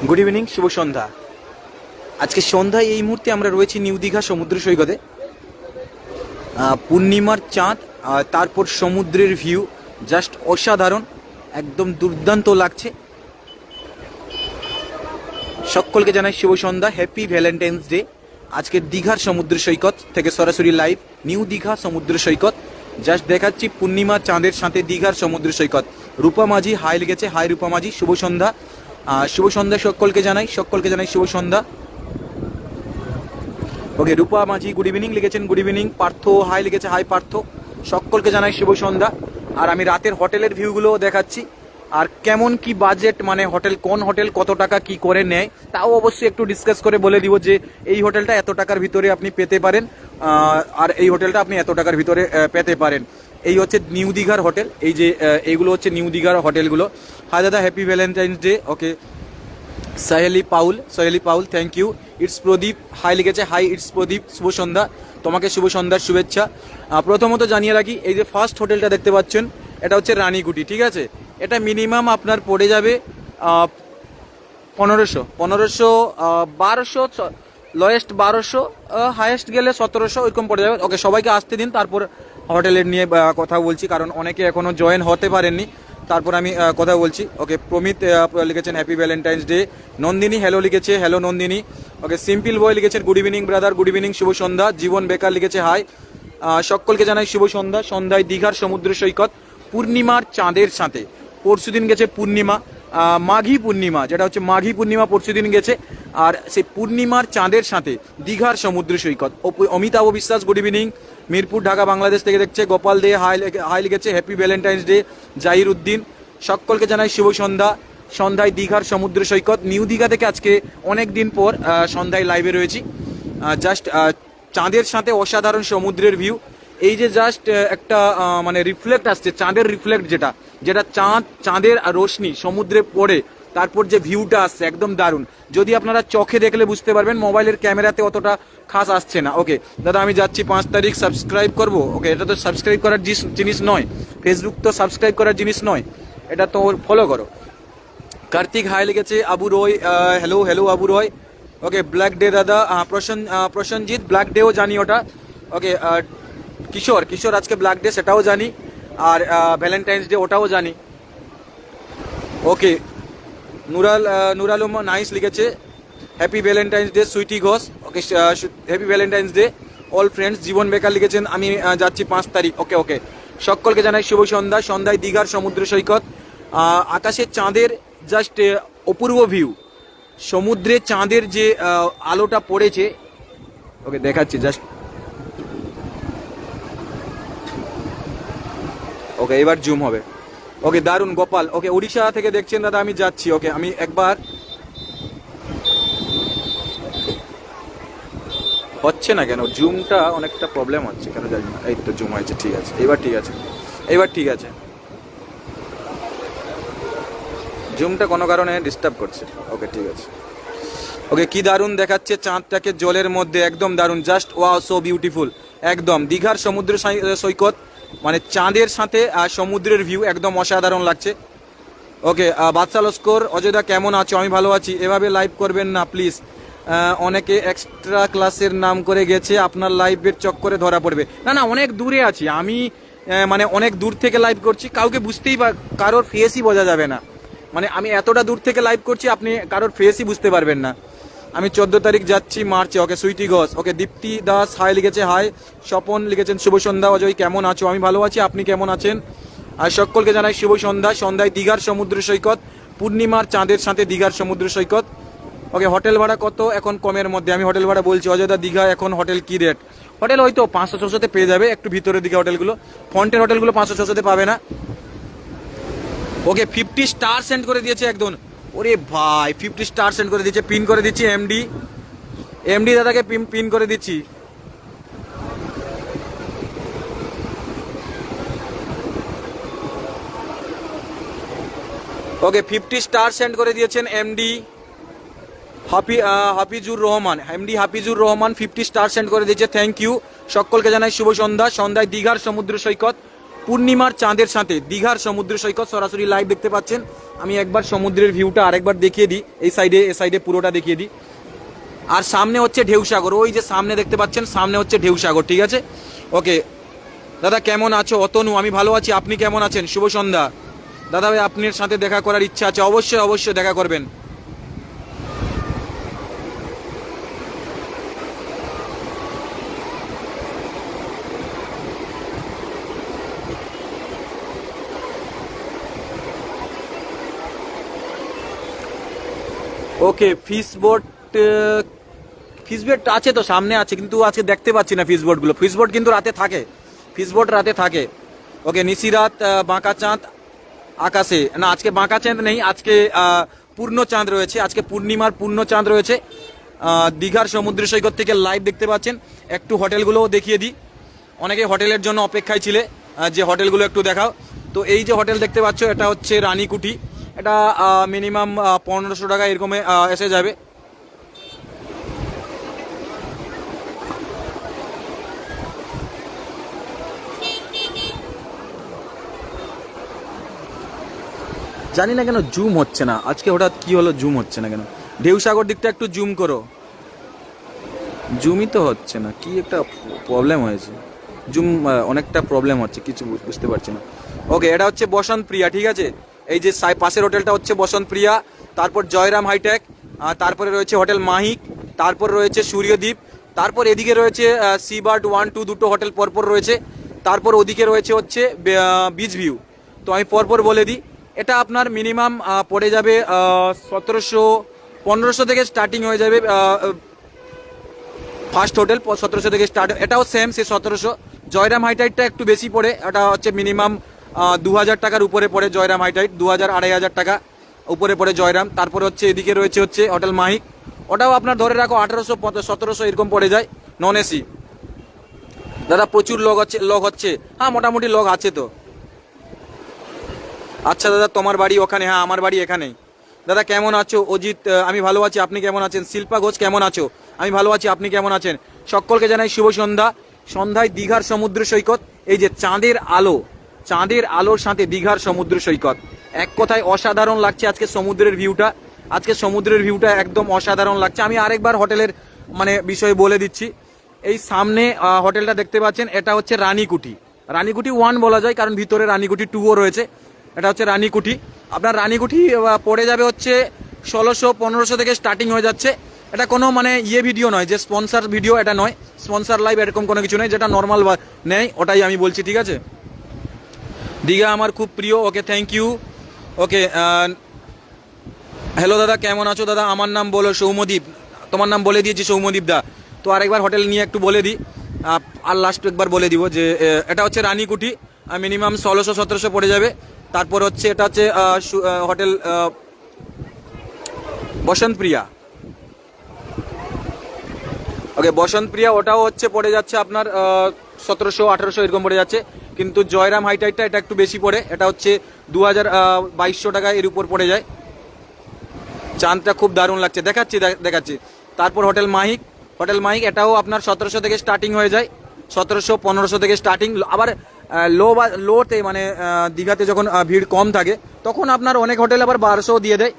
Good evening, শুভ সন্ধ্যা। আজকে সন্ধ্যায় এই মুহূর্তে আমরা রয়েছি নিউ দীঘা সমুদ্র সৈকতে। পূর্ণিমার চাঁদ, তারপর সমুদ্রের ভিউ জাস্ট অসাধারণ, একদম দুর্দান্ত লাগছে। সকলকে জানাই শুভ সন্ধ্যা, হ্যাপি ভ্যালেন্টাইন্স ডে। আজকে দীঘার সমুদ্র সৈকত থেকে সরাসরি লাইভ নিউ দীঘা সমুদ্র সৈকত। জাস্ট দেখাচ্ছি পূর্ণিমা চাঁদের সাথে দীঘার সমুদ্র সৈকত। রূপা মাঝি হাই লিখেছে, হাই রূপা মাঝি, শুভ সন্ধ্যা। শুভ সন্ধ্যা সকলকে জানাই শুভ সন্ধ্যা। ওকে, রূপা মাঝি গুড ইভিনিং লিখেছেন, গুড ইভিনিং। পার্থ হাই লিখেছে, হাই পার্থ, সকলকে জানাই শুভ সন্ধ্যা। আর আমি রাতের হোটেলের ভিউগুলোও দেখাচ্ছি, আর কেমন কি বাজেট, মানে হোটেল কোন হোটেল কত টাকা কি করে নেয় তাও অবশ্যই একটু ডিসকাস করে বলে দিব যে এই হোটেলটা এত টাকার ভিতরে আপনি পেতে পারেন, আর এই হোটেলটা আপনি এত টাকার ভিতরে পেতে পারেন। এই হচ্ছে নিউ দীঘার হোটেল, এই যে এইগুলো হচ্ছে নিউ দীঘার হোটেলগুলো। হাই দাদা, happy Valentine's day. Okay, Saheli Paul thank you. It's Pradip hi লিখেছে, হাই ইটস প্রদীপ, শুভ সন্ধ্যা, তোমাকে শুভ সন্ধ্যার শুভেচ্ছা। প্রথমত জানিয়ে রাখি, এই যে ফার্স্ট হোটেলটা দেখতে পাচ্ছেন এটা হচ্ছে রানীগুটি, ঠিক আছে। এটা মিনিমাম আপনার পড়ে যাবে 1500, 1200, লোয়েস্ট 1200, হাইয়েস্ট গেলে 1700, ওইরকম পড়ে যাবে। ওকে, সবাইকে আসতে দিন, তারপর হোটেলের নিয়ে কথা বলছি, কারণ অনেকে এখনও জয়েন হতে পারেননি, তারপর আমি কথা বলছি। ওকে, প্রমিত লিখেছেন happy Valentine's day. Nandini hello লিখেছে, hello Nandini. Okay, simple boy লিখেছেন good evening brother, good evening, শুভ সন্ধ্যা। জীবন বেকার লিখেছে হাই। সকলকে জানাই শুভ সন্ধ্যা। সন্ধ্যায় দীঘার সমুদ্র সৈকত পূর্ণিমার চাঁদের সাথে। পরশুদিন গেছে পূর্ণিমা, মাঘী পূর্ণিমা, যেটা হচ্ছে মাঘী পূর্ণিমা পরশুদিন গেছে, আর সেই পূর্ণিমার চাঁদের সাথে দীঘার সমুদ্র সৈকত। অমিতাভ বিশ্বাস গুড ইভিনিং, মিরপুর ঢাকা বাংলাদেশ থেকে দেখছে। গোপাল দে হাই লিখেছে, হ্যাপি ভ্যালেন্টাইন্স ডে। জাহির উদ্দিন, সকলকে জানাই শুভ সন্ধ্যা। সন্ধ্যায় দীঘার সমুদ্র সৈকত নিউ দীঘা থেকে আজকে অনেক দিন পর সন্ধ্যায় লাইভে রয়েছি। জাস্ট চাঁদের সাথে অসাধারণ সমুদ্রের ভিউ। এই যে জাস্ট একটা মানে রিফ্লেক্ট আসছে, চাঁদের রিফ্লেক্ট, যেটা চাঁদের রোশনি সমুদ্রে পড়ে তারপর যে ভিউটা আসছে একদম দারুণ। যদি আপনারা চোখে দেখলে বুঝতে পারবেন, মোবাইলের ক্যামেরাতে অতটা খাস আসছে না। ওকে দাদা, আমি যাচ্ছি 5 তারিখ, সাবস্ক্রাইব করবো। ওকে, এটা তো সাবস্ক্রাইব করার জিনিস নয়, ফেসবুক তো সাবস্ক্রাইব করার জিনিস নয়, এটা তো ফলো করো। কার্তিক হাই লিখেছে। আবু রয় হ্যালো আবু রয়। ওকে, ব্ল্যাক ডে দাদা, প্রসেনজিৎ ব্ল্যাক ডেও জানি ওটা। ওকে, কিশোর আজকে ব্ল্যাক ডে সেটাও জানি, আর ভ্যালেন্টাইন্স ডে ওটাও জানি। ওকে, নুরালুম নাইস লিখেছে, happy Valentine's day Sweety Ghosh. Okay, happy Valentine's day all friends. Jibon বেকার লিখেছেন আমি যাচ্ছি 5 তারিখ। ওকে, সকলকে জানাই শুভ সন্ধ্যা। সন্ধ্যায় দীঘার সমুদ্র সৈকত, আকাশে চাঁদের জাস্ট অপূর্ব ভিউ, সমুদ্রে চাঁদের যে আলোটা পড়েছে। ওকে, দেখাচ্ছি জাস্ট। ওকে, এবার জুম হবে। ওকে, দারুণ গোপাল। ওকে, উড়িষ্যা থেকে দেখছেন দাদা, আমি যাচ্ছি। ওকে, আমি একবার হচ্ছে না কেন, জুমটা অনেকটা প্রবলেম হচ্ছে কেন জানি না। এই তো জুম হয়েছে, ঠিক আছে, এবার ঠিক আছে। জুমটা কোনো কারণে ডিস্টার্ব করছে। ওকে, ঠিক আছে। ওকে, কি দারুণ দেখাচ্ছে চাঁদটাকে জলের মধ্যে, একদম দারুণ, জাস্ট ওয়াও, সো বিউটিফুল। একদম দীঘার সমুদ্র সৈকত, মানে চাঁদের সাথে সমুদ্রের ভিউ একদম অসাধারণ লাগছে। ওকে, বাদশা লস্কর, অযোধ্যা কেমন আছো? আমি ভালো আছি। এভাবে লাইভ করবেন না প্লিজ, অনেকে এক্সট্রা ক্লাসের নাম করে গেছে, আপনার লাইভের চক্করে ধরা পড়বে। না, অনেক দূরে আছি আমি, মানে অনেক দূর থেকে লাইভ করছি, কাউকে বুঝতেই কারোর ফেসই বোঝা যাবে না, মানে আমি এতটা দূর থেকে লাইভ করছি, আপনি কারোর ফেসই বুঝতে পারবেন না। আমি 14 তারিখ যাচ্ছি মার্চে। ওকে, সুইটি ঘোষ। ওকে, দীপ্তি দাস হাই লিখেছে, হাই। স্বপন লিখেছেন শুভ সন্ধ্যা। অজয় কেমন আছো? আমি ভালো আছি, আপনি কেমন আছেন? আর সকলকে জানাই শুভ সন্ধ্যা। সন্ধ্যায় দীঘার সমুদ্র সৈকত, পূর্ণিমার চাঁদের সাথে দীঘার সমুদ্র সৈকত। ওকে, হোটেল ভাড়া কত এখন কমের মধ্যে? আমি হোটেল ভাড়া বলছি, অযোধ্যা দীঘা এখন হোটেল কি রেট? হোটেল হয়তো 500-600-তে পেয়ে যাবে, একটু ভিতরের দিকে হোটেলগুলো, ফ্রন্টের হোটেলগুলো 500-600-তে পাবে না। ওকে, 50 স্টার সেন্ড করে দিয়েছে একজন। ওরে ভাই, 50 স্টার সেন্ড করে দিয়েছে, পিন করে দিচ্ছি। এমডি দাদাকে পিন করে দিচ্ছি। ওকে, 50 স্টার সেন্ড করে দিয়েছেন MD Hafizur Rahman. 50 star send করে দিয়েছে, থ্যাংক ইউ। সকলকে জানাই শুভ সন্ধ্যা। সন্ধ্যায় দীঘার সমুদ্র সৈকত পূর্ণিমার চাঁদের সাথে দীঘার সমুদ্র সৈকত সরাসরি লাইভ দেখতে পাচ্ছেন। আমি একবার সমুদ্রের ভিউটা আরেকবার দেখিয়ে দিই, এই সাইডে পুরোটা দেখিয়ে দিই। আর সামনে হচ্ছে ঢেউসাগর, ওই যে সামনে দেখতে পাচ্ছেন, সামনে হচ্ছে ঢেউসাগর, ঠিক আছে। ওকে দাদা কেমন আছো? অতনু, আমি ভালো আছি, আপনি কেমন আছেন? শুভ সন্ধ্যা দাদা ভাই, আপনার সাথে দেখা করার ইচ্ছা আছে, অবশ্যই অবশ্যই দেখা করবেন। ওকে ফিশ বোট, ফিশ বোট আছে তো সামনে আছে, কিন্তু আজকে দেখতে পাচ্ছি না ফিশ বোটগুলো। ফিশ বোট কিন্তু রাতে থাকে, ফিশ বোট রাতে থাকে। ওকে নিশিরাত, বাঁকা চাঁদ আকাশে, না আজকে বাঁকা চাঁদ নেই, আজকে পূর্ণ চাঁদ রয়েছে, আজকে পূর্ণিমার পূর্ণ চাঁদ রয়েছে। দীঘার সমুদ্র সৈকত থেকে লাইভ দেখতে পাচ্ছেন। একটু হোটেলগুলোও দেখিয়ে দিই, অনেকে হোটেলের জন্য অপেক্ষায় ছিলে, যে হোটেলগুলো একটু দেখাও। তো এই যে হোটেল দেখতে পাচ্ছ, এটা হচ্ছে রানীকুঠি, এটা মিনিমাম 1500 টাকা এরকমে এসে যাবে। জানি না কেন জুম হচ্ছে না আজকে, হঠাৎ কি হলো জুম হচ্ছে না কেন? ঢেউসাগর দিকটা একটু জুম করো, জুমই তো হচ্ছে না, কি একটা প্রবলেম হয়েছে, জুম অনেকটা প্রবলেম হচ্ছে, কিছু বুঝতে পারছি না। ওকে এটা হচ্ছে বসন্ত প্রিয়া, ঠিক আছে, এই যে পাশের হোটেলটা হচ্ছে বসন্ত প্রিয়া, তারপর জয়রাম হাইটেক, তারপরে রয়েছে হোটেল মাহিক, তারপর রয়েছে সূর্যদ্বীপ, তারপর এদিকে রয়েছে সিবার্ড 1 2 দুটো হোটেল পরপর রয়েছে, তারপর ওদিকে রয়েছে হচ্ছে বিচ ভিউ। তো আমি পরপর বলে দিই, এটা আপনার মিনিমাম পড়ে যাবে 1700 1500 থেকে স্টার্টিং হয়ে যাবে। ফার্স্ট হোটেল 1700 থেকে স্টার্ট, এটাও সেম সে 1700। জয়রাম হাইটাইটটা একটু বেশি পড়ে, এটা হচ্ছে মিনিমাম 2000 টাকার উপরে পড়ে জয়রাম হাইটাইট, 2000 2500 টাকা উপরে পড়ে জয়রাম। তারপরে হচ্ছে এদিকে রয়েছে হচ্ছে হোটেল মাহিক, ওটাও আপনার ধরে রাখো 1800 1700 এরকম পড়ে যায়, নন এসি। দাদা প্রচুর লোক হচ্ছে, হ্যাঁ মোটামুটি লোক আছে তো। আচ্ছা দাদা তোমার বাড়ি ওখানে? হ্যাঁ আমার বাড়ি এখানেই। দাদা কেমন আছো? অজিত, আমি ভালো আছি, আপনি কেমন আছেন? শিল্পা ঘোষ কেমন আছো? আমি ভালো আছি, আপনি কেমন আছেন? সকলকে জানাই শুভ সন্ধ্যা। সন্ধ্যায় দীঘার সমুদ্র সৈকত, এই যে চাঁদের আলো, চাঁদের আলোর সাথে দীঘার সমুদ্র সৈকত, এক কথায় অসাধারণ লাগছে আজকে সমুদ্রের ভিউটা, আজকে সমুদ্রের ভিউটা একদম অসাধারণ লাগছে। আমি আরেকবার হোটেলের মানে বিষয়ে বলে দিচ্ছি। এই সামনে হোটেলটা দেখতে পাচ্ছেন, এটা হচ্ছে রানীকুঠি, রানীকুঠি 1 বলা যায়, কারণ ভিতরে রানীকুঠি 2ও রয়েছে। এটা হচ্ছে রানীকুঠি, আপনার রানীকুঠি পড়ে যাবে হচ্ছে 1600 1500 থেকে স্টার্টিং হয়ে যাচ্ছে। এটা কোনো মানে ভিডিও নয় যে স্পন্সার ভিডিও, এটা নয় স্পন্সার লাইভ, এরকম কোনো কিছু নেই, যেটা নর্মাল নেয় ওটাই আমি বলছি, ঠিক আছে। দীঘা আমার খুব প্রিয়, okay thank you. Okay hello দাদা কেমন আছো? দাদা আমার নাম বলো সৌম্যদীপ, তোমার নাম বলে দিয়েছি সৌম্যদীপ দা। তো আরেকবার হোটেল নিয়ে একটু বলে দিই, আর লাস্ট একবার বলে দিব যে এটা হচ্ছে রানীকুঠি, মিনিমাম 1600 1700 পড়ে যাবে। তারপর হচ্ছে এটা হচ্ছে হোটেল বসন্ত প্রিয়া, ওকে বসন্ত প্রিয়া, ওটাও হচ্ছে পড়ে যাচ্ছে আপনার 1700 1800 এরকম পড়ে যাচ্ছে। কিন্তু জয়রাম হাইটাইটটা এটা একটু বেশি পড়ে, এটা হচ্ছে 2200 টাকা এর উপর পড়ে যায়। চাঁদটা খুব দারুণ লাগছে, দেখাচ্ছি। তারপর হোটেল মাহিক, হোটেল মাহিক এটাও আপনার 1700 থেকে স্টার্টিং হয়ে যায়, 1700 1500 থেকে স্টার্টিং। আবার লোতে মানে দীঘাতে যখন ভিড় কম থাকে তখন আপনার অনেক হোটেল আবার 1200 দিয়ে দেয়।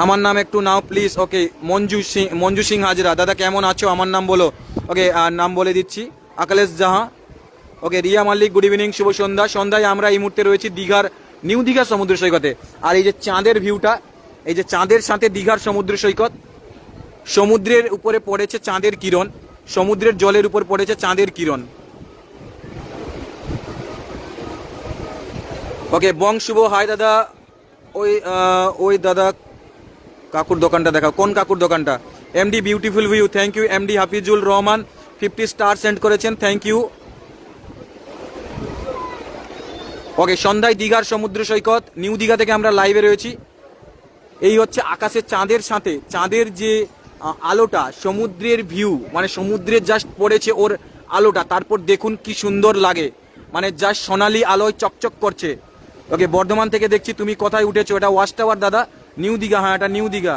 আমার নাম একটু নাও প্লিজ। ওকে মঞ্জু সিং হাজরা, দাদা কেমন আছো? আমার নাম বলো। ওকে নাম বলে দিচ্ছি, আকালেশ জাহা। ওকে রিয়া মাল্লিক, গুড ইভিনিং, শুভ সন্ধ্যা। সন্ধ্যায় আমরা এই মুহূর্তে রয়েছি দীঘার নিউ দীঘা সমুদ্র সৈকতে। আর এই যে চাঁদের ভিউটা, এই যে চাঁদের সাথে দীঘার সমুদ্র সৈকত, সমুদ্রের উপরে পড়েছে চাঁদের কিরণ, সমুদ্রের জলের উপর পড়েছে চাঁদের কিরণ। ওকে বং শুভ, হাই দাদা। ওই দাদা কাকুর দোকানটা দেখাও, কোন কাকুর দোকানটা? MD beautiful view, thank you. MD Hafizul Rahman 50 star send করেছেন, থ্যাংক ইউ। ওকে সন্ধ্যায় দীঘার সমুদ্র সৈকত, নিউ দীঘা থেকে আমরা লাইভে রয়েছি। এই হচ্ছে আকাশে চাঁদের সাথে চাঁদের যে আলোটা, সমুদ্রের ভিউ, মানে সমুদ্রের জাস্ট পড়েছে ওর আলোটা, তারপর দেখুন কি সুন্দর লাগে, মানে জাস্ট সোনালি আলোয় চকচক করছে। ওকে বর্ধমান থেকে দেখছি, তুমি কোথায় উঠেছো? এটা ওয়াচ টাওয়ার দাদা, নিউ দীঘা, হ্যাঁ এটা নিউ দীঘা।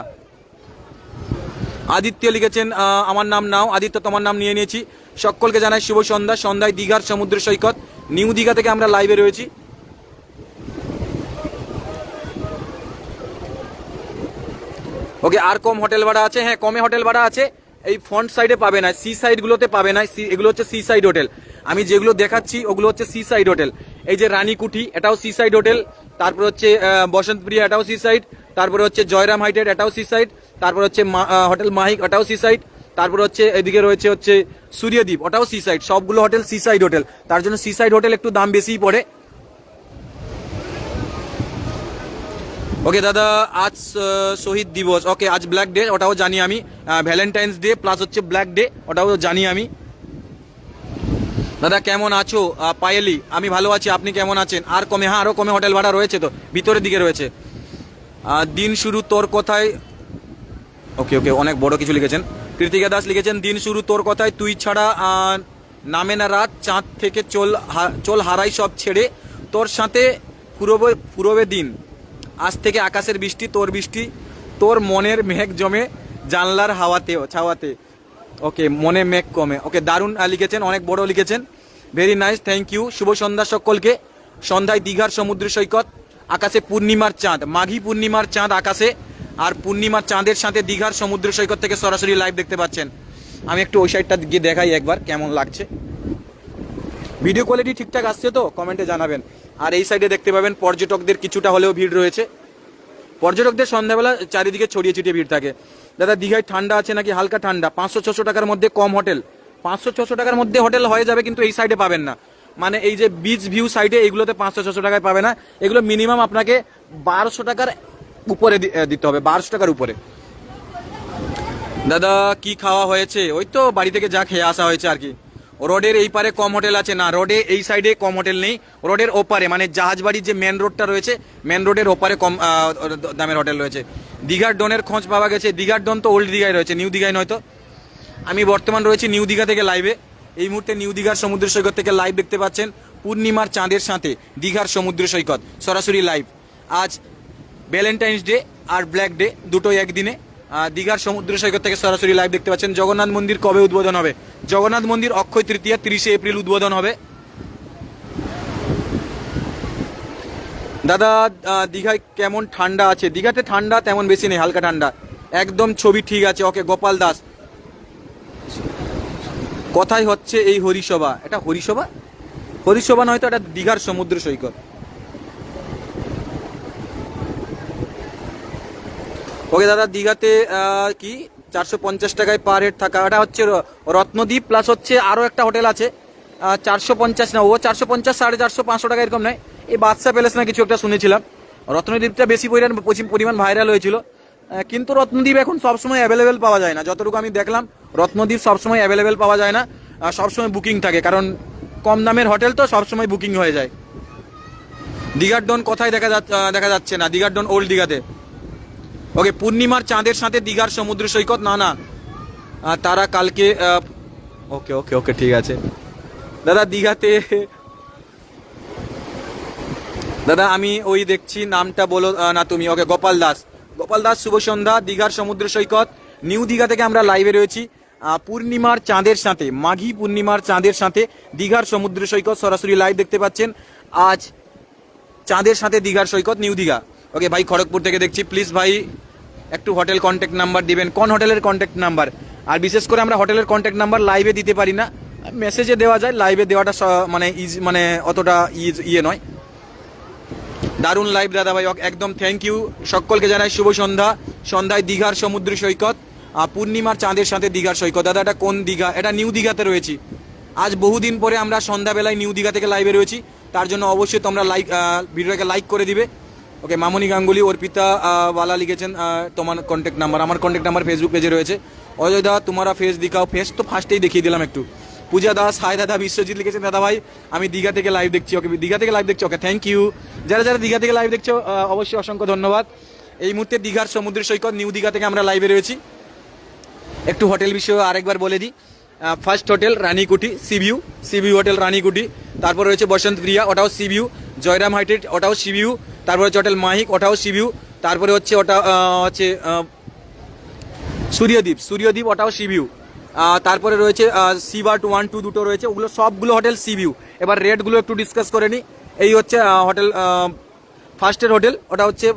আদিত্য লিখেছেন আমার নাম নাও, আদিত্য তোমার নাম নিয়ে নিয়েছি। সকলকে জানাই শুভ সন্ধ্যা। সন্ধ্যায় দীঘার সমুদ্র সৈকত, নিউ দীঘা থেকে আমরা লাইভে রয়েছি। ওকে, আর কম হোটেল ভাড়া আছে? হ্যাঁ, কমে হোটেল ভাড়া আছে, এই ফ্রন্ট সাইডে পাবে না, সি সাইডগুলোতে পাবে না। এগুলো হচ্ছে সি সাইড হোটেল। আমি যেগুলো দেখাচ্ছি ওগুলো হচ্ছে সি সাইড হোটেল। এই যে রানীকুঠি, এটাও সি সাইড হোটেল। তারপর হচ্ছে বসন্তপ্রিয়া, এটাও সি সাইড। তারপরে হচ্ছে জয়রাম হাইটেড, এটাও সি সাইড। তারপর হচ্ছে হোটেল মাহিক, ওটাও সি সাইড। তারপর হচ্ছে এদিকে রয়েছে হচ্ছে সূর্যদ্বীপ, ওটাও সি সাইড। সবগুলো হোটেল সি সাইড হোটেল, তার জন্য সি সাইড হোটেল একটু দাম বেশিই পড়ে। ওকে দাদা, আজ শহীদ দিবস, ওকে আজ ব্ল্যাক ডে, ওটাও জানি আমি। ভ্যালেন্টাইন্স ডে প্লাস হচ্ছে ব্ল্যাক ডে, ওটাও জানি আমি। দাদা কেমন আছো? পায়েলি, আমি ভালো আছি, আপনি কেমন আছেন? আর কমে? হ্যাঁ, আরও কমে হোটেল ভাড়া রয়েছে, তো ভিতরের দিকে রয়েছে। দিন শুরু তোর কথায়, ওকে ওকে, অনেক বড় কিছু লিখেছেন। কৃতিকা দাস লিখেছেন, দিন শুরু তোর কথায়, তুই ছাড়া নামে না রাত, চাঁদ থেকে চল হারাই সব ছেড়ে, তোর সাথে ফুরবে দিন, আজ থেকে আকাশের বৃষ্টি, তোর বৃষ্টি, তোর মনের মেঘ জমে জানলার হাওয়াতেও ছাওয়াতে। ওকে, মনে মেঘ কমে। ওকে, দারুণ লিখেছেন, অনেক বড় লিখেছেন, ভেরি নাইস, থ্যাংক ইউ। শুভ সন্ধ্যা সকলকে। সন্ধ্যায় দীঘার সমুদ্র সৈকত, আকাশে পূর্ণিমার চাঁদ, মাঘী পূর্ণিমার চাঁদ আকাশে, আর পূর্ণিমার চাঁদের সাথে দীঘার সমুদ্র সৈকত থেকে সরাসরি লাইভ দেখতে পাচ্ছেন। আমি একটু ওই সাইডটা গিয়ে দেখাই একবার কেমন লাগছে। ভিডিও কোয়ালিটি ঠিকঠাক আসছে তো কমেন্টে জানাবেন। আর এই সাইডে দেখতে পাবেন পর্যটকদের কিছুটা হলেও ভিড় রয়েছে। পর্যটকদের সন্ধ্যাবেলা চারিদিকে ছড়িয়ে ছিটিয়ে ভিড় থাকে। দাদা দীঘায় ঠান্ডা আছে নাকি? হালকা ঠান্ডা, 500-600 টাকার মধ্যে কম হোটেল, 500-600 টাকার মধ্যে হোটেল হয়ে যাবে, কিন্তু এই সাইডে পাবেন না। মানে এই যে বিচ ভিউ সাইডে এইগুলোতে 500-600 টাকায় পাবে না, এগুলো মিনিমাম আপনাকে 1200 টাকার উপরে দিতে হবে, 1200 টাকার উপরে। দাদা কি খাওয়া হয়েছে? ওই তো বাড়ি থেকে যা খেয়ে আসা হয়েছে আর কি। রোডের এই পারে কম হোটেল আছে না? রোডে এই সাইডে কম হোটেল নেই, রোডের ওপারে মানে জাহাজবাড়ির যে মেন রোডটা রয়েছে, মেন রোডের ওপারে কম দামের হোটেল রয়েছে। দীঘার ডনের খোঁজ পাওয়া গেছে? দীঘার ডন তো ওল্ড দীঘায় রয়েছে, নিউ দীঘায় নয় তো। আমি বর্তমান রয়েছি নিউ দীঘা থেকে লাইভে। এই মুহূর্তে নিউ দীঘার সমুদ্র সৈকত থেকে লাইভ দেখতে পাচ্ছেন, পূর্ণিমার চাঁদের সাথে দীঘার সমুদ্র সৈকত সরাসরি লাইভ। আজ ভ্যালেন্টাইন্স ডে আর ব্ল্যাক ডে দুটোই একদিনে। দীঘার সমুদ্র সৈকত থেকে সরাসরি লাইভ দেখতে পাচ্ছেন। জগন্নাথ মন্দির কবে উদ্বোধন হবে? জগন্নাথ মন্দির অক্ষয় তৃতীয়া 30শে এপ্রিল উদ্বোধন হবে। দাদা দীঘায় কেমন ঠান্ডা আছে? দীঘাতে ঠান্ডা তেমন বেশি নেই, হালকা ঠান্ডা, একদম ছবি ঠিক আছে। ওকে, গোপাল দাস, কথাই হচ্ছে এই হরিসভা? এটা হরিসভা? হরিসভা নয়তো, এটা দীঘার সমুদ্র সৈকত। ওকে দাদা, দীঘাতে কি 450 টাকায় পার হেড থাকা? এটা হচ্ছে রত্নদ্বীপ প্লাস হচ্ছে আরও একটা হোটেল আছে, 450 না, ও 450, 450, 500 টাকা এরকম নেয়। এই বাদশা প্যালেস না কিছু একটা শুনেছিলাম। রত্নদ্বীপটা বেশি পরিমাণ ভাইরাল হয়েছিল, কিন্তু রত্নদ্বীপ এখন সবসময় অ্যাভেলেবেল পাওয়া যায় না। যতটুকু আমি দেখলাম, রত্নদ্বীপ সবসময় অ্যাভেলেবেল পাওয়া যায় না, সবসময় বুকিং থাকে, কারণ কম দামের হোটেল তো সবসময় বুকিং হয়ে যায়। দীঘার ডন কোথায় দেখা যাচ্ছে না? দীঘার ডন ওল্ড দীঘাতে। ওকে, পূর্ণিমার চাঁদের সাথে দীঘার সমুদ্র সৈকত, না না তারা কালকে। ওকে ওকে ওকে, ঠিক আছে দাদা। দীঘাতে দাদা আমি ওই দেখছি, নামটা বলো না তুমি। ওকে, গোপাল দাস, গোপাল দাস শুভ সন্ধ্যা। দীঘার সমুদ্র সৈকত নিউ দীঘা থেকে আমরা লাইভে রয়েছি। পূর্ণিমার চাঁদের সাথে, মাঘী পূর্ণিমার চাঁদের সাথে দীঘার সমুদ্র সৈকত সরাসরি লাইভ দেখতে পাচ্ছেন। আজ চাঁদের সাথে দীঘার সৈকত, নিউ দীঘা। ওকে ভাই, খড়গপুর থেকে দেখছি, প্লিজ ভাই একটু হোটেল কন্ট্যাক্ট নাম্বার দিবেন। কোন হোটেলের কন্ট্যাক্ট নাম্বার? আর বিশেষ করে আমরা হোটেলের কন্ট্যাক্ট নাম্বার লাইভে দিতে পারি না, মেসেজে দেওয়া যায়, লাইভে দেওয়াটা মানে অতটা ইয়ে নয়। দারুণ লাইভ দাদা ভাই, একদম থ্যাংক ইউ। সকলকে জানাই শুভ সন্ধ্যা। সন্ধ্যায় দীঘার সমুদ্র সৈকত, পূর্ণিমার চাঁদের সাথে দীঘার সৈকত। দাদা এটা কোন দীঘা? এটা নিউ দীঘাতে রয়েছি। আজ বহুদিন পরে আমরা সন্ধ্যাবেলায় নিউ দীঘা থেকে লাইভে রয়েছি, তার জন্য অবশ্যই তোমরা ভিডিওটাকে লাইক করে দিবে। ওকে, মামনি গাঙ্গুলি অর্পিতা ওয়ালা লিখেছেন তোমার কন্ট্যাক্ট নাম্বার। আমার কন্ট্যাক্ট নাম্বার ফেসবুক পেজে রয়েছে। অজয় দা তোমারা ফেস দিখাও। ফেস তো ফার্স্টেই দেখিয়ে দিলাম একটু। পূজা দাস, হাই দাদা। বিশ্বজিৎ লিখেছেন, দাদা ভাই আমি দীঘা থেকে লাইভ দেখছি। ওকে, দীঘা থেকে লাইভ দেখছি। ওকে, থ্যাংক ইউ। যারা যারা দীঘা থেকে লাইভ দেখছো অবশ্যই অসংখ্য ধন্যবাদ। এই মুহূর্তে দীঘার সমুদ্র সৈকত নিউ দীঘা থেকে আমরা লাইভে রয়েছি। একটু হোটেল বিষয়ে আরেকবার বলে দিই। First hotel Ranikuthi, sea view hotel Ranikuthi. তারপর রয়েছে বসন্তপ্রিয়া, ওটাও সিভিউ। জয়রাম হাইটেড, ওটাও সিভিউ। তারপর হচ্ছে হোটেল মাহিক, ওটাও সিভিউ। তারপরে হচ্ছে ওটা হচ্ছে সূর্যদ্বীপ, ওটাও সিভিউ। তারপরে রয়েছে সিবার্ট 1 2 দুটো রয়েছে, ওগুলো সবগুলো হোটেল সি ভিউ। এবার রেটগুলো একটু ডিসকাস করে নিই। এই হচ্ছে হোটেল ফার্স্টের হোটেল, ওটা হচ্ছে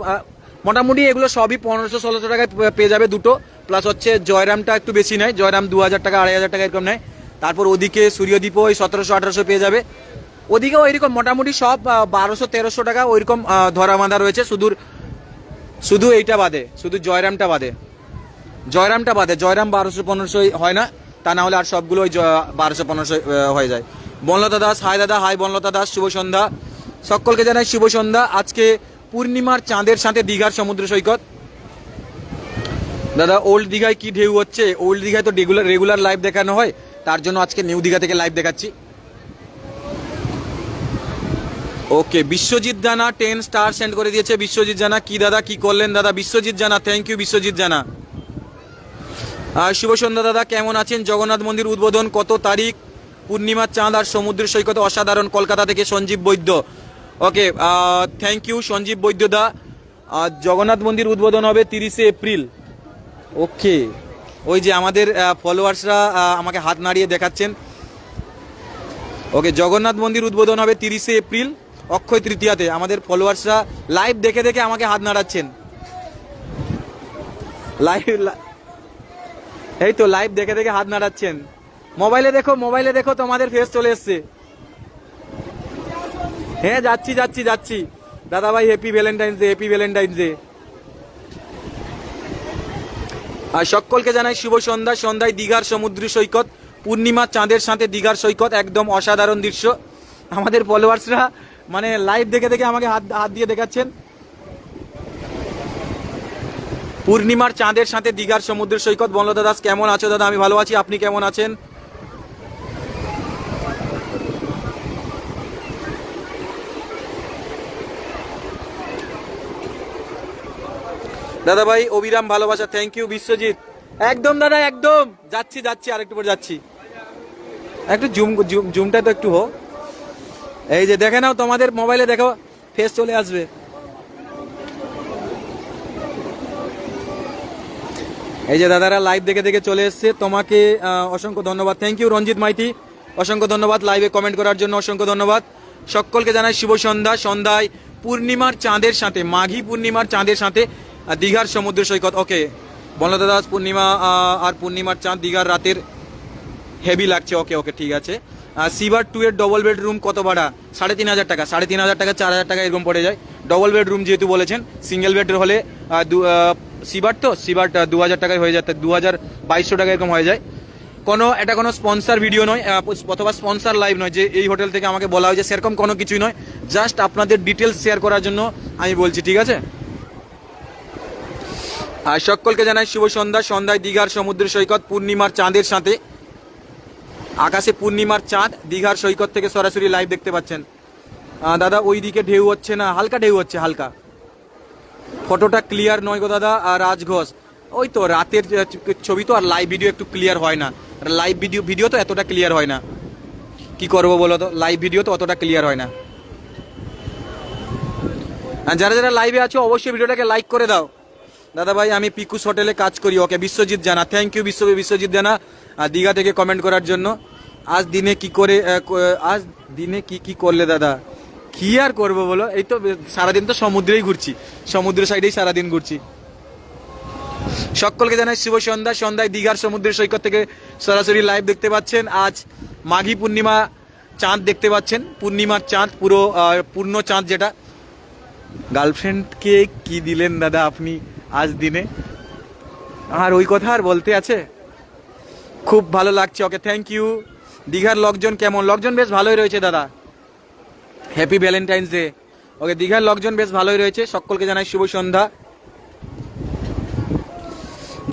মোটামুটি এগুলো সবই 1500-1600 টাকায় পেয়ে যাবে দুটো। প্লাস হচ্ছে জয়রামটা একটু বেশি নেয়, জয়রাম 2000 টাকা 2500 টাকা এরকম নেয়। তারপর ওদিকে সূর্যদ্বীপও ওই 1700-1800 পেয়ে যাবে। ওদিকেও এরকম মোটামুটি সব 1200-1300 টাকা ওইরকম ধরা বাঁধা রয়েছে, শুধু এইটা বাদে, শুধু জয়রামটা বাদে। জয়রাম 1200-1500 হয় না, তা না হলে আর সবগুলো ওই 1200-1500 হয়ে যায়। বনলতা দাস, হাই দাদা, হাই বনলতা দাস, শুভ সন্ধ্যা। সকলকে জানাই শুভ সন্ধ্যা। আজকে পূর্ণিমার চাঁদের সাথে দীঘার সমুদ্র সৈকত। দাদা ওল্ড দীঘায় কি ঢেউ হচ্ছে? ওল্ড দীঘায় তো রেগুলার লাইভ দেখানো হয়, তার জন্য আজকে নিউ দীঘা থেকে লাইভ দেখাচ্ছি। ওকে, বিশ্বজিৎ জানা 10 স্টার সেন্ড করে দিয়েছে। বিশ্বজিৎ জানা কি দাদা, কি করলেন দাদা? বিশ্বজিৎ জানা, থ্যাংক ইউ বিশ্বজিৎ জানা। শুভ সন্ধ্যা দাদা, কেমন আছেন? জগন্নাথ মন্দির উদ্বোধন কত তারিখ? পূর্ণিমার চাঁদ আর সমুদ্র সৈকত অসাধারণ, কলকাতা থেকে সঞ্জীব বৈদ্য। ওকে, থ্যাংক ইউ সঞ্জীব বৈদ্য দা। জগন্নাথ মন্দির উদ্বোধন হবে 30শে এপ্রিল। ওকে, ওই যে আমাদের ফলোয়ার্সরা আমাকে হাত নাড়িয়ে দেখাচ্ছেন। ওকে, জগন্নাথ মন্দির উদ্বোধন হবে 30শে এপ্রিল, অক্ষয় তৃতীয়াতে। আমাদের ফলোয়ার্সরা লাইভ দেখে দেখে আমাকে হাত নাড়াচ্ছেন। এই তো লাইভ দেখে দেখে হাত নাড়াচ্ছেন। মোবাইলে দেখো তোমাদের ফেস চলে এসছে। হ্যাঁ, যাচ্ছি দাদা ভাই, হ্যাপি ভ্যালেন্টাইন্স ডে। আর সকলকে জানাই শুভ সন্ধ্যা। সন্ধ্যায় দীঘার সমুদ্র সৈকত, পূর্ণিমার চাঁদের সাথে দীঘার সৈকত, একদম অসাধারণ দৃশ্য। আমাদের ফলোয়ার্সরা মানে লাইভ দেখে দেখে আমাকে হাত দিয়ে দেখাচ্ছেন। পূর্ণিমার চাঁদের সাথে দীঘার সমুদ্র সৈকত। বনলতা দাস, কেমন আছো দাদা? আমি ভালো আছি, আপনি কেমন আছেন? দাদা ভাই অবিরাম ভালোবাসা, থ্যাংক ইউ বিশ্বজিৎ। একদম দাদা, একদম যাচ্ছি, আর একটু পর যাচ্ছি। একটু জুমটা তো একটু হোক। এই যে দেখে নাও, তোমাদের মোবাইলে দেখো, ফেস চলে আসবে। এই যে দাদারা লাইভ দেখে দেখে চলে এসছে, তোমাকে অসংখ্য ধন্যবাদ। থ্যাংক ইউ রঞ্জিত মাইতি, অসংখ্য ধন্যবাদ লাইভে কমেন্ট করার জন্য, অসংখ্য ধন্যবাদ। সকলকে জানাই শুভ সন্ধ্যা। সন্ধ্যায় পূর্ণিমার চাঁদের সাথে, মাঘী পূর্ণিমার চাঁদের সাথে দীঘার সমুদ্র সৈকত। ওকে, বনলতা দাস, পূর্ণিমা আর পূর্ণিমার চাঁদ দীঘার রাতের হেভি লাগছে। ওকে, ঠিক আছে। সিভার 2 এর ডবল বেডরুম কত ভাড়া? 3500 টাকা, 3500 টাকা, 4000 টাকা এরকম পড়ে যায়। ডবল বেডরুম যেহেতু বলেছেন, সিঙ্গেল বেড হলে সিভার 2000 টাকায় হয়ে যায়, 2200 টাকা এরকম হয়ে যায়। এটা কোনো স্পন্সার ভিডিও নয় অথবা স্পন্সার লাইভ নয় যে এই হোটেল থেকে আমাকে বলা হয়েছে, সেরকম কোনো কিছুই নয়। জাস্ট আপনাদের ডিটেলস শেয়ার করার জন্য আমি বলছি, ঠিক আছে? আর সকলকে জানাই শুভ সন্ধ্যা। সন্ধ্যায় দীঘার সমুদ্র সৈকত, পূর্ণিমার চাঁদের সাথে, আকাশে পূর্ণিমার চাঁদ, দীঘার সৈকত থেকে সরাসরি লাইভ দেখতে পাচ্ছেন। দাদা ওই দিকে ঢেউ হচ্ছে না, হালকা ঢেউ হচ্ছে, হালকা। ফটোটা ক্লিয়ার নয় গো দাদা। আর রাজ ঘোষ, ওই তো রাতের ছবি তো, আর লাইভ ভিডিও একটু ক্লিয়ার হয় না। লাইভ ভিডিও তো এতটা ক্লিয়ার হয় না, কি করবো বলো তো, লাইভ ভিডিও তো অতটা ক্লিয়ার হয় না। যারা লাইভে আছো অবশ্যই ভিডিওটাকে লাইক করে দাও। দাদা ভাই আমি পিকুস হোটেলে কাজ করি। ওকে, বিশ্বজিৎ জানা, থ্যাংক ইউ বিশ্বজিৎ জানা দীঘা থেকে কমেন্ট করার জন্য। আজ দিনে কি করলে দাদা? কি আর করবো বলো, এই তো সারাদিন তো সমুদ্রেই ঘুরছি, সমুদ্র সাইডেই সারাদিন ঘুরছি। সকলকে জানাই শুভ সন্ধ্যা। সন্ধ্যায় দীঘার সমুদ্রের সৈকত থেকে সরাসরি লাইভ দেখতে পাচ্ছেন। আজ মাঘী পূর্ণিমা চাঁদ দেখতে পাচ্ছেন, পূর্ণিমার চাঁদ, পুরো পূর্ণ চাঁদ যেটা। গার্লফ্রেন্ডকে কি দিলেন দাদা আপনি আজ দিনে? আর ওই কথা আর বলতে আছে? খুব ভালো লাগছে। ওকে, থ্যাংক ইউ। দীঘার লোকজন কেমন? লোকজন বেশ ভালোই রয়েছে দাদা, হ্যাপি ভ্যালেন্টাইন্স ডে। ওকে, দীঘার লোকজন বেশ ভালোই রয়েছে। সকলকে জানাই শুভ সন্ধ্যা।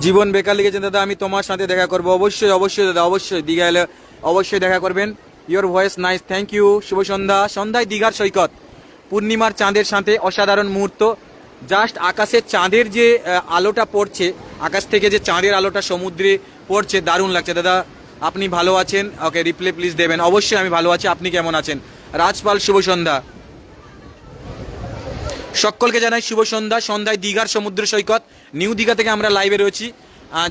জীবন বেকার লিখেছেন দাদা, আমি তোমার সাথে দেখা করবো। অবশ্যই দাদা, অবশ্যই দীঘা এলে অবশ্যই দেখা করবেন। Your voice nice, thank you. শুভ সন্ধ্যা। সন্ধ্যায় দীঘার সৈকত, পূর্ণিমার চাঁদের সাথে অসাধারণ মুহূর্ত। জাস্ট আকাশে চাঁদের যে আলোটা পড়ছে, আকাশ থেকে যে চাঁদের আলোটা সমুদ্রে পড়ছে, দারুণ লাগছে দাদা। আপনি ভালো আছেন? ওকে, রিপ্লাই প্লিজ দেবেন। অবশ্যই আমি ভালো আছি, আপনি কেমন আছেন? রাজপাল, শুভ সন্ধ্যা। সকলকে জানাই শুভ সন্ধ্যা। সন্ধ্যায় দীঘার সমুদ্র সৈকত, নিউ দীঘা থেকে আমরা লাইভে রয়েছি।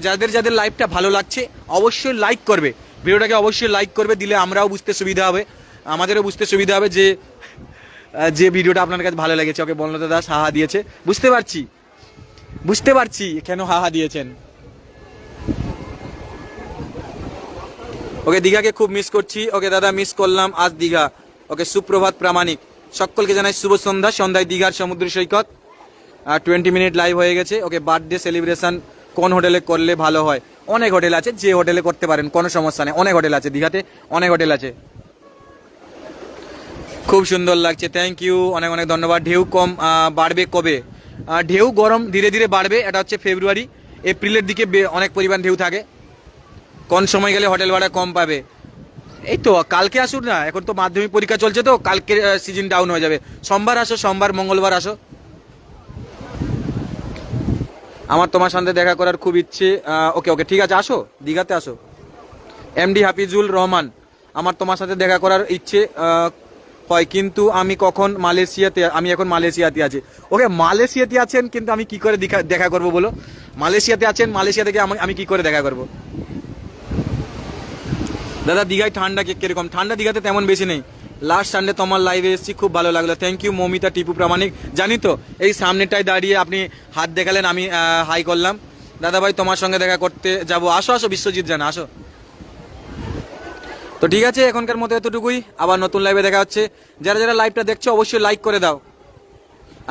যাদের যাদের লাইভটা ভালো লাগছে অবশ্যই লাইক করবে, ভিডিওটাকে অবশ্যই লাইক করবে, দিলে আমরাও বুঝতে সুবিধা হবে, আমাদেরও বুঝতে সুবিধা হবে যে যে ভিডিওটা আপনার কাছে ভালো লেগেছে। ওকে বনলতা দাস হাহা দিয়েছে, বুঝতে পারছি কেন হাহা দিয়েছেন। ওকে দীঘাকে খুব মিস করছি। ওকে দাদা মিস করলাম আজ দীঘা। ওকে সুপ্রভাত প্রামাণিক, সকলকে জানাই শুভ সন্ধ্যা। সন্ধ্যায় দীঘার সমুদ্র সৈকত 20 মিনিট লাইভ হয়ে গেছে। ওকে বার্থডে সেলিব্রেশন কোন হোটেলে করলে ভালো হয়? অনেক হোটেল আছে, যে হোটেলে করতে পারেন কোনো সমস্যা নেই, অনেক হোটেল আছে দীঘাতে, অনেক হোটেল আছে। খুব সুন্দর লাগছে, থ্যাংক ইউ, অনেক অনেক ধন্যবাদ। ঢেউ কম বাড়বে কবে? ঢেউ গরম ধীরে ধীরে বাড়বে, এটা হচ্ছে ফেব্রুয়ারি এপ্রিলের দিকে অনেক পরিমাণ ঢেউ থাকে। কোন সময় গেলে হোটেল ভাড়া কম পাবে? এই তো কালকে আসুন না, এখন তো মাধ্যমিক পরীক্ষা চলছে, তো কালকে সিজন ডাউন হয়ে যাবে। সোমবার আসো, সোমবার মঙ্গলবার আসো। আমার তোমার সাথে দেখা করার খুব ইচ্ছে। ওকে ওকে ঠিক আছে, আসো দীঘাতে আসো। এমডি হাফিজুল রহমান, আমার তোমার সাথে দেখা করার ইচ্ছে হয়, কিন্তু আমি এখন মালয়েশিয়াতে আছি। ওকে মালয়েশিয়াতে আছেন, কিন্তু আমি কি করে দেখা করবো বলো? মালয়েশিয়াতে আছেন, মালয়েশিয়া থেকে আমি কি করে দেখা করবো? দাদা দীঘায় ঠান্ডা কিরকম? ঠান্ডা দীঘাতে তেমন বেশি নেই। লাস্ট সানডে তোমার লাইভে এসেছি, খুব ভালো লাগলো, থ্যাংক ইউ মমিতা টিপু প্রামাণিক। জানি তো এই সামনেটায় দাঁড়িয়ে আপনি হাত দেখালেন, আমি হাই করলাম। দাদা ভাই তোমার সঙ্গে দেখা করতে যাব, আসো আসো বিশ্বজিৎ জানা, আসো। তো ঠিক আছে, এখনকার মতো এতটুকুই, আবার নতুন লাইভে দেখা হচ্ছে। যারা যারা লাইভটা দেখছো অবশ্যই লাইক করে দাও।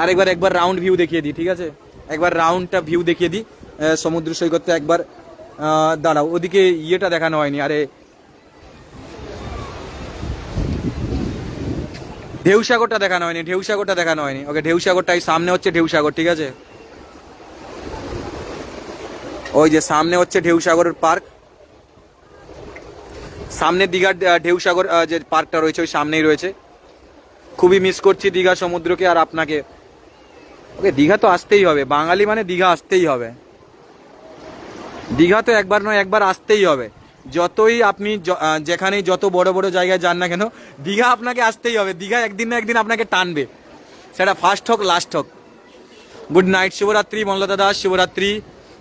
আর একবার রাউন্ড ভিউ দেখিয়ে দিই, ঠিক আছে? একবার রাউন্ডটা ভিউ দেখিয়ে দিই সমুদ্র সৈকতে। একবার দাঁড়াও, ওদিকে ইয়েটা দেখানো হয়নি, আরে ঢেউসাগরটা দেখানো হয়নি। ওকে ঢেউসাগরটাই সামনে হচ্ছে ঢেউসাগর, ঠিক আছে? ওই যে সামনে হচ্ছে ঢেউসাগরের পার্ক, সামনে দীঘার ঢেউসাগর যে পার্কটা রয়েছে ওই সামনেই রয়েছে। খুবই মিস করছি দীঘা সমুদ্রকে আর আপনাকে। ওকে দীঘা তো আসতেই হবে, বাঙালি মানে দীঘা আসতেই হবে। দীঘা তো একবার নয় একবার আসতেই হবে। যতই আপনি যেখানেই যত বড় বড় জায়গায় যান না কেন, দীঘা আপনাকে আসতেই হবে। দীঘা একদিন না একদিন আপনাকে টানবে, সেটা ফার্স্ট হোক লাস্ট হোক। গুড নাইট, শুভরাত্রি বনলতা দাস, শুভরাত্রি।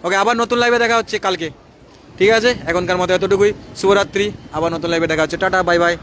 ওকে আবার নতুন লাইভে দেখা হচ্ছে কালকে, ঠিক আছে? এখনকার মতো এতটুকুই, শুভরাত্রি, আবার নতুন লাইভে দেখা হচ্ছে, টাটা বাই বাই।